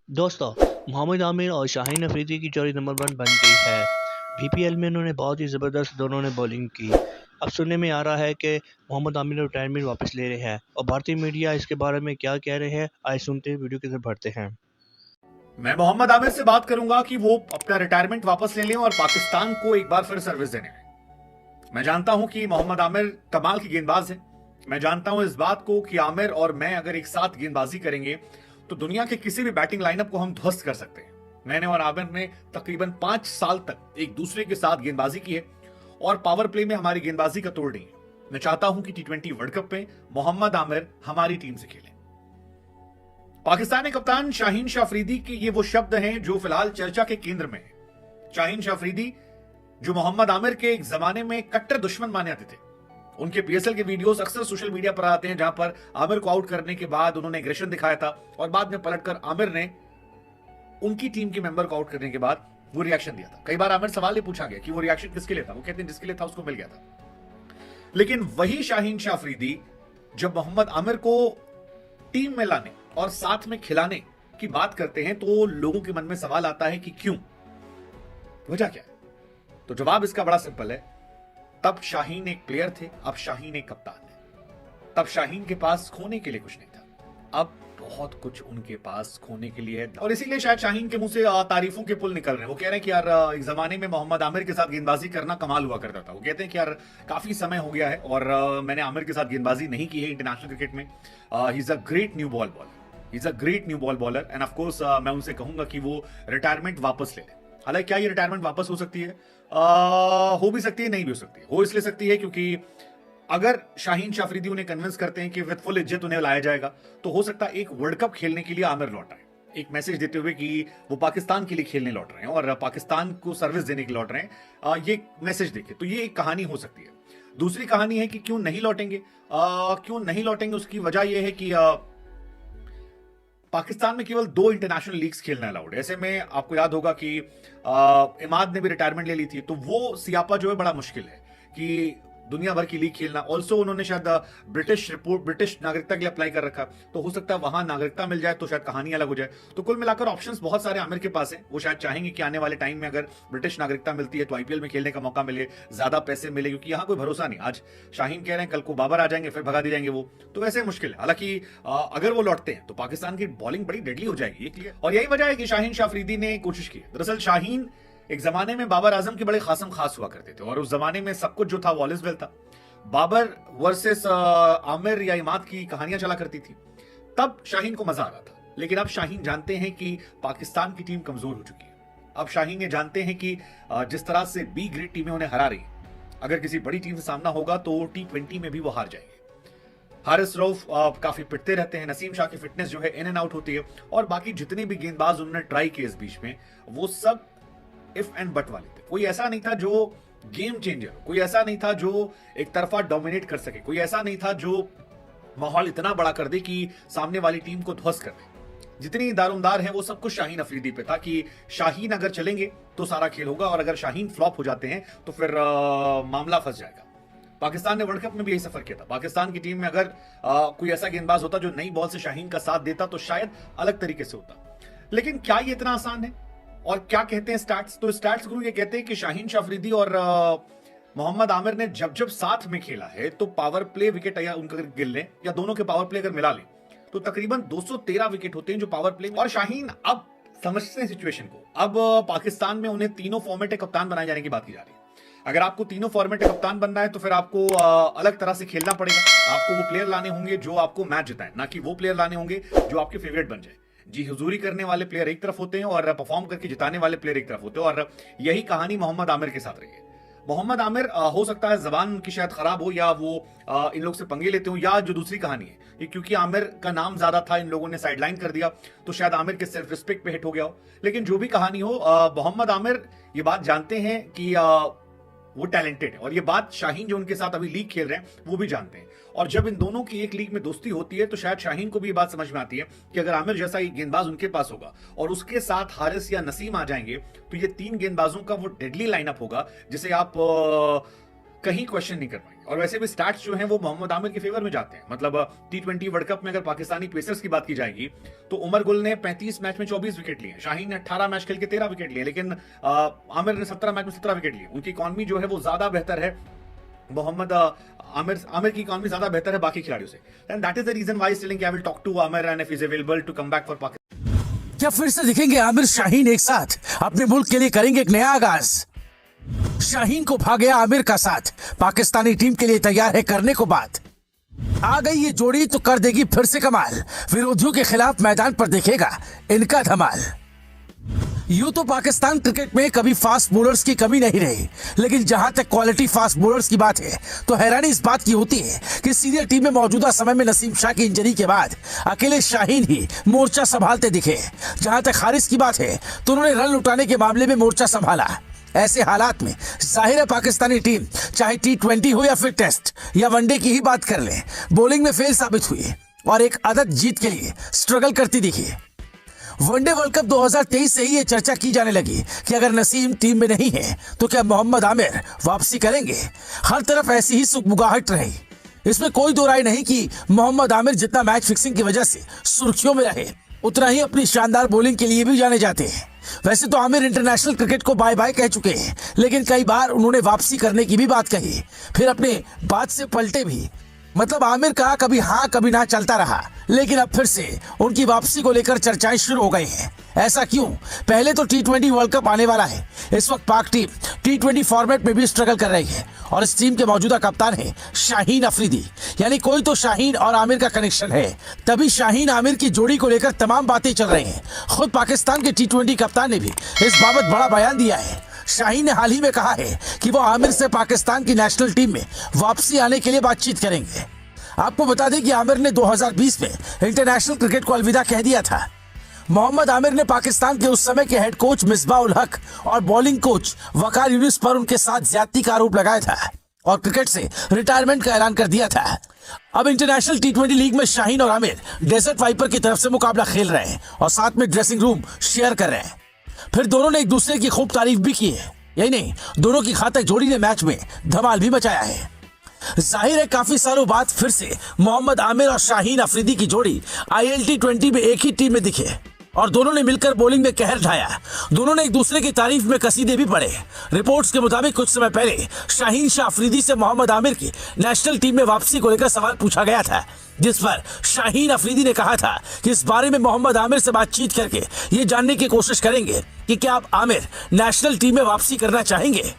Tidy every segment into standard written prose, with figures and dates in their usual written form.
दोस्तों, मोहम्मद आमिर और शाहीन अफरीदी की जोड़ी नंबर 1 बन गई है। बीपीएल में उन्होंने बहुत ही ज़बरदस्त दोनों ने बॉलिंग की। अब सुनने में आ रहा है कि मोहम्मद आमिर रिटायरमेंट वापस ले रहे हैं और भारतीय मीडिया इसके बारे में क्या कह रहे हैं, आइए सुनते हैं, वीडियो की तरफ बढ़ते हैं। मैं मोहम्मद आमिर से बात करूंगा कि वो अपना रिटायरमेंट वापस ले लें और पाकिस्तान को एक बार फिर सर्विस देने आए। मैं जानता हूं कि मोहम्मद आमिर कमाल की गेंदबाज है। मैं जानता हूं इस बात को कि आमिर और मैं अगर एक साथ गेंदबाजी करेंगे तो दुनिया के किसी भी बैटिंग लाइनअप को हम ध्वस्त कर सकते हैं। मैंने और आमिर ने तकरीबन 5 साल तक एक दूसरे के साथ गेंदबाजी की है और पावर प्ले में हमारी गेंदबाजी का तोड़ नहीं है। मैं चाहता हूं कि T20 वर्ल्ड कप में मोहम्मद आमिर हमारी टीम से खेले। पाकिस्तानी कप्तान शाहीन शाह अफरीदी के ये वो शब्द हैं जो फिलहाल चर्चा के केंद्र में है। शाहीन शाह अफरीदी जो मोहम्मद आमिर के एक जमाने में कट्टर दुश्मन माने जाते थे। उनके पीएसएल के वीडियोस अक्सर सोशल मीडिया पर आते हैं जहां पर आमिर को आउट करने के बाद उन्होंने एग्रेशन दिखाया था और बाद में पलटकर आमिर ने उनकी टीम के मेंबर को आउट करने के बाद वो रिएक्शन दिया था। कई बार आमिर सवाल ये पूछा गया कि वो रिएक्शन किसके लिए था, वो कहते हैं जिसके लिए था उसको मिल गया था। लेकिन वही शाहीन शाह अफरीदी जब मोहम्मद आमिर को टीम में लाने और साथ में खिलाने की बात करते हैं तो लोगों के मन में सवाल आता है कि क्यों, वजह क्या है? तो जवाब इसका बड़ा सिंपल है। तब शाहीन एक प्लेयर थे, अब शाहीन एक कप्तान है। तब शाहीन के पास खोने के लिए कुछ नहीं था, अब बहुत कुछ उनके पास खोने के लिए है और इसीलिए शायद शाहीन के मुंह से तारीफों के पुल निकल रहे हैं। वो कह रहे हैं कि यार एक जमाने में मोहम्मद आमिर के साथ गेंदबाजी करना कमाल हुआ करता था। वो कहते हैं कि यार काफी समय हो गया है और मैंने आमिर के साथ गेंदबाजी नहीं की है इंटरनेशनल क्रिकेट में। He is a great new ball bowler, he is a great new ball bowler end of course मैं उनसे कहूंगा कि वो रिटायरमेंट वापस ले लें। हालांकि क्या ये रिटायरमेंट वापस हो सकती है? हो भी सकती है, नहीं भी हो सकती है। हो इसलिए सकती है क्योंकि अगर शाहीन शाह अफरीदी उन्हें कन्विंस करते हैं कि विद फुल इज्जत उन्हें लाया जाएगा तो हो सकता है एक वर्ल्ड कप खेलने के लिए आमिर लौट आए, एक मैसेज देते हुए कि वो पाकिस्तान के लिए खेलने लौट रहे हैं और पाकिस्तान को सर्विस देने के लिए लौट रहे हैं। ये मैसेज देखे तो ये एक कहानी हो सकती है। दूसरी कहानी है कि क्यों नहीं लौटेंगे। क्यों नहीं लौटेंगे उसकी वजह यह है कि पाकिस्तान में केवल 2 इंटरनेशनल लीग्स खेलना अलाउड है। ऐसे में आपको याद होगा कि इमाद ने भी रिटायरमेंट ले ली थी, तो वो सियापा जो है बड़ा मुश्किल है कि दुनिया भर की लीग खेलना। ऑल्सो उन्होंने शायद ब्रिटिश नागरिकता के लिए अप्लाई कर रखा, तो हो सकता है वहां नागरिकता मिल जाए तो शायद कहानी अलग हो जाए। तो कुल मिलाकर ऑप्शंस बहुत सारे आमिर के पास हैं। वो शायद चाहेंगे कि आने वाले टाइम में अगर ब्रिटिश नागरिकता मिलती है तो आईपीएल में खेलने का मौका मिले, ज्यादा पैसे मिले, क्योंकि यहाँ कोई भरोसा नहीं। आज शाहीन कह रहे हैं कल को बाबर आ जाएंगे फिर भगा दिए जाएंगे, वो तो वैसे मुश्किल है। हालांकि अगर वो लौटते हैं तो पाकिस्तान की बॉलिंग बड़ी डेडली हो जाएगी, क्लियर। और यही वजह है कि शाहीन शाह अफरीदी ने कोशिश की। दरअसल शाहीन एक जमाने में बाबर आजम के बड़े खासम खास हुआ करते थे और उस जमाने में सब कुछ जो था वॉलिसवेल था। बाबर वर्सेस आमिर या इमाद की कहानियां चला करती थी, तब शाहीन को मजा आ रहा था। लेकिन अब शाहीन जानते हैं कि पाकिस्तान की टीम कमजोर हो चुकी है। अब शाहीन ये जानते हैं कि जिस तरह से बी ग्रेड टीमें उन्हें हरा रही, अगर किसी बड़ी टीम से सामना होगा तो T20 में भी वो हार जाएंगे। हारिस रऊफ काफी पिटते रहते हैं, नसीम शाह की फिटनेस जो है इन एंड आउट होती है और बाकी जितने भी गेंदबाज उन्होंने ट्राई किए इस बीच में वो सब इफ एंड बट वाले थे। कोई ऐसा नहीं था जो गेम चेंजर, कोई ऐसा नहीं था जो एक तरफा डोमिनेट कर सके, कोई ऐसा नहीं था जो माहौल इतना बड़ा कर दे कि सामने वाली टीम को ध्वस्त कर दे। जितनी दारोमदार है वो सब कुछ शाहीन अफरीदी पे था कि शाहीन अगर चलेंगे तो सारा खेल होगा और अगर शाहीन फ्लॉप हो जाते हैं तो फिर मामला फंस जाएगा। पाकिस्तान ने वर्ल्ड कप में भी यही सफर किया था। पाकिस्तान की टीम में अगर कोई ऐसा गेंदबाज होता जो नई बॉल से शाहीन का साथ देता तो शायद अलग तरीके से होता। लेकिन क्या ये इतना आसान है? और क्या कहते हैं स्टैट्स? तो स्टैट्स गुरु ये कहते हैं कि शाहीन शाह अफरीदी और मोहम्मद आमिर ने जब जब साथ में खेला है तो पावर प्ले विकेट या उनका गिन लें या दोनों के पावर प्ले अगर मिला लें तो तकरीबन 213 विकेट होते हैं जो पावर प्ले। और शाहीन अब समझते हैं सिचुएशन को। अब पाकिस्तान में उन्हें तीनों फॉर्मेट के कप्तान बनाए जाने की बात की जा रही है। अगर आपको तीनों फॉर्मेट के कप्तान बनना है तो फिर आपको अलग तरह से खेलना पड़ेगा। आपको वो प्लेयर लाने होंगे जो आपको मैच जिताए, ना कि वो प्लेयर लाने होंगे जो आपके फेवरेट बन जाए। जी हुजूरी करने वाले प्लेयर एक तरफ होते हैं और परफॉर्म करके जिताने वाले प्लेयर एक तरफ होते हैं और यही कहानी मोहम्मद आमिर के साथ रही है। मोहम्मद आमिर हो सकता है जबान उनकी शायद खराब हो या वो इन लोग से पंगे लेते हो, या जो दूसरी कहानी है क्योंकि आमिर का नाम ज्यादा था इन लोगों ने साइडलाइन कर दिया तो शायद आमिर के सेल्फ रिस्पेक्ट पे हिट हो गया हो। लेकिन जो भी कहानी हो, मोहम्मद आमिर ये बात जानते हैं कि वो टैलेंटेड है और ये बात शाहीन जो उनके साथ अभी लीग खेल रहे हैं वो भी जानते हैं। और जब इन दोनों की एक लीग में दोस्ती होती है तो शायद शाहीन को भी ये बात समझ में आती है कि अगर आमिर जैसा एक गेंदबाज उनके पास होगा और उसके साथ हारिस या नसीम आ जाएंगे तो ये 3 गेंदबाजों का वो डेडली लाइनअप होगा जिसे आप कहीं क्वेश्चन नहीं कर पाएंगे। और वैसे भी स्टैट्स जो हैं वो मोहम्मद आमिर के फेवर में जाते हैं। मतलब T20 वर्ल्ड कप में अगर पाकिस्तानी पेसर्स की बात की जाएगी तो उमर गुल ने 35 मैच में 24 विकेट लिए, शाहीन ने 18 मैच खेल के 13 विकेट लिए, लेकिन आमिर ने 17 मैच में 17 विकेट लिए। उनकी इकॉनमी जो है वो ज्यादा बेहतर है, मोहम्मद आमिर की इकॉनमी ज्यादा बेहतर है बाकी खिलाड़ियों से। And that is the reason why telling I will talk to Aamir and if he is available to come back for Pakistan. क्या फिर से दिखेंगे आमिर शाहीन एक साथ? अपने मुल्क के लिए करेंगे एक नया आगाज। शाहीन को भा गया आमिर का साथ, पाकिस्तानी टीम के लिए तैयार है करने को बात। आ गई ये जोड़ी तो कर देगी फिर से कमाल, विरोधियों के खिलाफ मैदान पर देखेगा इनका धमाल। यूं तो पाकिस्तान क्रिकेट में कभी फास्ट बॉलर्स की कमी नहीं रही, लेकिन जहां तक क्वालिटी फास्ट बॉलर्स की बात है तो हैरानी इस बात की होती है कि सीनियर टीम में मौजूदा समय में नसीम शाह की इंजरी के बाद अकेले शाहीन ही मोर्चा संभालते दिखे। जहां तक हारिस की बात है तो उन्होंने रन लुटाने के मामले में मोर्चा संभाला। ऐसे हालात में जाहिर है पाकिस्तानी टीम चाहे T20 हो या फिर टेस्ट या वनडे की ही बात कर ले, बॉलिंग में फेल साबित हुई और एक अदद जीत के लिए स्ट्रगल करती दिखी। वनडे वर्ल्ड कप 2023 से ही ये चर्चा की जाने लगी कि अगर नसीम टीम में नहीं है तो क्या मोहम्मद आमिर वापसी करेंगे। हर तरफ ऐसी ही सुगबुगाहट रही। इसमें कोई दो राय नहीं कि मोहम्मद आमिर जितना मैच फिक्सिंग की वजह से सुर्खियों में रहे, उतना ही अपनी शानदार बॉलिंग के लिए भी जाने जाते हैं। वैसे तो आमिर इंटरनेशनल क्रिकेट को बाय बाय कह चुके हैं, लेकिन कई बार उन्होंने वापसी करने की भी बात कही, फिर अपने बात से पलटे भी। मतलब आमिर का कभी हाँ कभी ना चलता रहा, लेकिन अब फिर से उनकी वापसी को लेकर चर्चाएं शुरू हो गई हैं। ऐसा क्यों? पहले तो T20 वर्ल्ड कप आने वाला है। इस वक्त पाक टीम T20 फॉर्मेट में भी स्ट्रगल कर रही है और इस टीम के मौजूदा कप्तान है शाहीन अफरीदी। यानी कोई तो शाहीन और आमिर का कनेक्शन है, तभी शाहीन आमिर की जोड़ी को लेकर तमाम बातें चल रही हैं। खुद पाकिस्तान के T20 कप्तान ने भी इस बाबत बड़ा बयान दिया है। शाहीन ने हाल ही में कहा है कि वो आमिर से पाकिस्तान की नेशनल टीम में वापसी आने के लिए बातचीत करेंगे। आपको बता दें कि आमिर ने 2020 में इंटरनेशनल क्रिकेट को अलविदा कह दिया था। मोहम्मद आमिर ने पाकिस्तान के उस समय के हेड कोच मिसबाह उल हक और बॉलिंग कोच वकार यूनिस पर उनके साथ ज्यादती का आरोप लगाया था और क्रिकेट से रिटायरमेंट का ऐलान कर दिया था। अब इंटरनेशनल T20 लीग में शाहीन और आमिर डेजर्ट वाइपर की तरफ से मुकाबला खेल रहे हैं और साथ में ड्रेसिंग रूम शेयर कर रहे हैं। फिर दोनों ने एक दूसरे की खूब तारीफ भी की है। यही नहीं, दोनों की घातक जोड़ी ने मैच में धमाल भी मचाया है। जाहिर है काफी सालों बाद फिर से मोहम्मद आमिर और शाहीन अफरीदी की जोड़ी ILT20 में एक ही टीम में दिखे और दोनों ने मिलकर बॉलिंग में कहर ढाया। दोनों ने एक दूसरे की तारीफ में कसीदे भी पढ़े। रिपोर्ट्स के मुताबिक कुछ समय पहले शाहीन शाह अफरीदी से मोहम्मद आमिर की नेशनल टीम में वापसी को लेकर सवाल पूछा गया था, जिस पर शाहीन अफरीदी ने कहा था कि इस बारे में मोहम्मद आमिर से बातचीत करके ये जानने की कोशिश करेंगे कि क्या आप आमिर नेशनल टीम में वापसी करना चाहेंगे।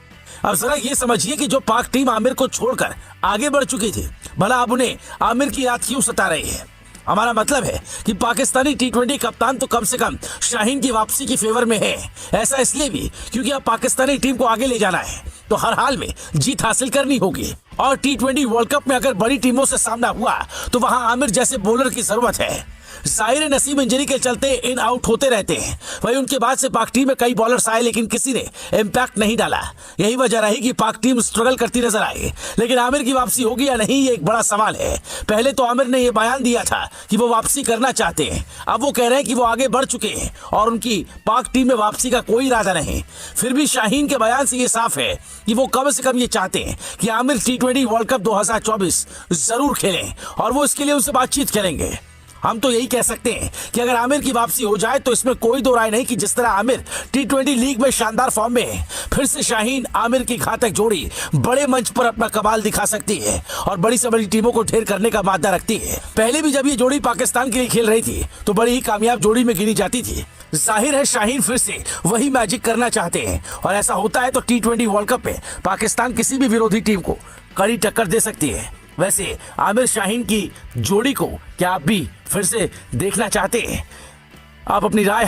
अब जरा ये समझिए कि जो पाक टीम आमिर को छोड़कर आगे बढ़ चुकी थी, भला अब उन्हें आमिर की याद क्यों सता रही है। हमारा मतलब है कि पाकिस्तानी T20 कप्तान तो कम से कम शाहीन की वापसी की फेवर में है। ऐसा इसलिए भी क्योंकि अब पाकिस्तानी टीम को आगे ले जाना है तो हर हाल में जीत हासिल करनी होगी और T20 वर्ल्ड कप में अगर बड़ी टीमों से सामना हुआ तो वहां आमिर जैसे बॉलर की जरूरत है। जाहिर नसीम इंजरी के चलते इन आउट होते रहते हैं। वहीं उनके बाद से पाक टीम में कई बॉलर्स आए, लेकिन किसी ने इम्पैक्ट नहीं डाला। यही वजह रही कि पाक टीम स्ट्रगल करती नजर आई। लेकिन आमिर की वापसी होगी या नहीं, ये एक बड़ा सवाल है। पहले तो आमिर ने यह बयान दिया था कि वो वापसी करना चाहते हैं। अब वो कह रहे हैं कि वो आगे बढ़ चुके हैं और उनकी पाक टीम में वापसी का कोई इरादा नहीं। फिर भी शाहीन के बयान से ये साफ है कि वो कम से कम ये चाहते हैं कि आमिर T20 वर्ल्ड कप 2024 जरूर खेलें और वो इसके लिए उनसे बातचीत करेंगे। हम तो यही कह सकते हैं कि अगर आमिर की वापसी हो जाए तो इसमें कोई दो राय नहीं कि जिस तरह आमिर T20 लीग में शानदार फॉर्म में है, फिर से शाहीन आमिर की घातक जोड़ी बड़े मंच पर अपना कमाल दिखा सकती है और बड़ी से बड़ी टीमों को ढेर करने का मादा रखती है। पहले भी जब ये जोड़ी पाकिस्तान के लिए खेल रही थी तो बड़ी ही कामयाब जोड़ी में गिनी जाती थी। जाहिर है शाहीन फिर से वही मैजिक करना चाहते हैं और ऐसा होता है तो T20 वर्ल्ड कप में पाकिस्तान किसी भी विरोधी टीम को कड़ी टक्कर दे सकती है। वैसे आमिर शाहीन की जोड़ी को क्या आप भी फिर से देखना चाहते हैं? आप अपनी राय